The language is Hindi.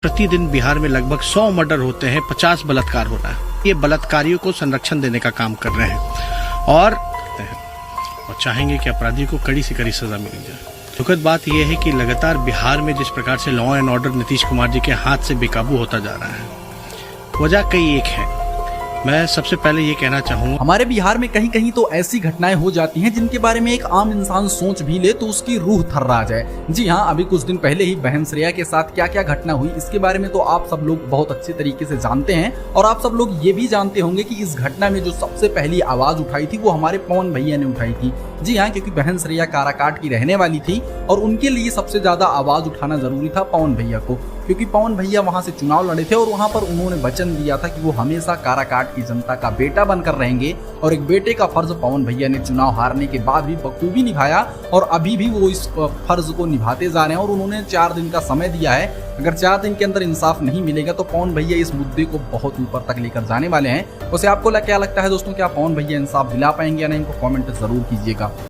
प्रतिदिन बिहार में लगभग 100 मर्डर होते हैं, 50 बलात्कार हो रहा है। ये बलात्कारियों को संरक्षण देने का काम कर रहे हैं और चाहेंगे कि अपराधियों को कड़ी से कड़ी सजा मिल जाए। दुखद बात यह है कि लगातार बिहार में जिस प्रकार से law and order Nitish Kumar ji के हाथ से बेकाबू होता जा रहा है, वजह कई एक है। मैं सबसे पहले ये कहना चाहूँगा, हमारे बिहार में कहीं कहीं तो ऐसी घटनाएं हो जाती हैं जिनके बारे में एक आम इंसान सोच भी ले तो उसकी रूह थर्रा जाए। जी हाँ, अभी कुछ दिन पहले ही बहन श्रेया के साथ क्या क्या घटना हुई इसके बारे में तो आप सब लोग बहुत अच्छे तरीके से जानते हैं और आप सब लोग ये भी जानते होंगे कि इस घटना में जो सबसे पहली आवाज उठाई थी वो हमारे पवन भैया ने उठाई थी। जी हाँ, क्योंकि बहन श्रेया काराकाट की रहने वाली थी और उनके लिए सबसे ज्यादा आवाज उठाना जरूरी था पवन भैया को, क्योंकि पवन भैया वहां से चुनाव लड़े थे और वहां पर उन्होंने वचन दिया था कि वो हमेशा काराकाट की जनता का बेटा बनकर रहेंगे और एक बेटे का फर्ज पवन भैया ने चुनाव हारने के बाद भी बखूबी निभाया और अभी भी वो इस फर्ज को निभाते जा रहे हैं और उन्होंने 4 दिन का समय दिया है। अगर 4 दिन के अंदर इंसाफ नहीं मिलेगा तो पवन भैया इस मुद्दे को बहुत ऊपर तक लेकर जाने वाले हैं। वैसे आपको क्या लगता है दोस्तों, क्या पवन भैया इंसाफ दिला पाएंगे या नहीं? इनको कमेंट जरूर कीजिएगा।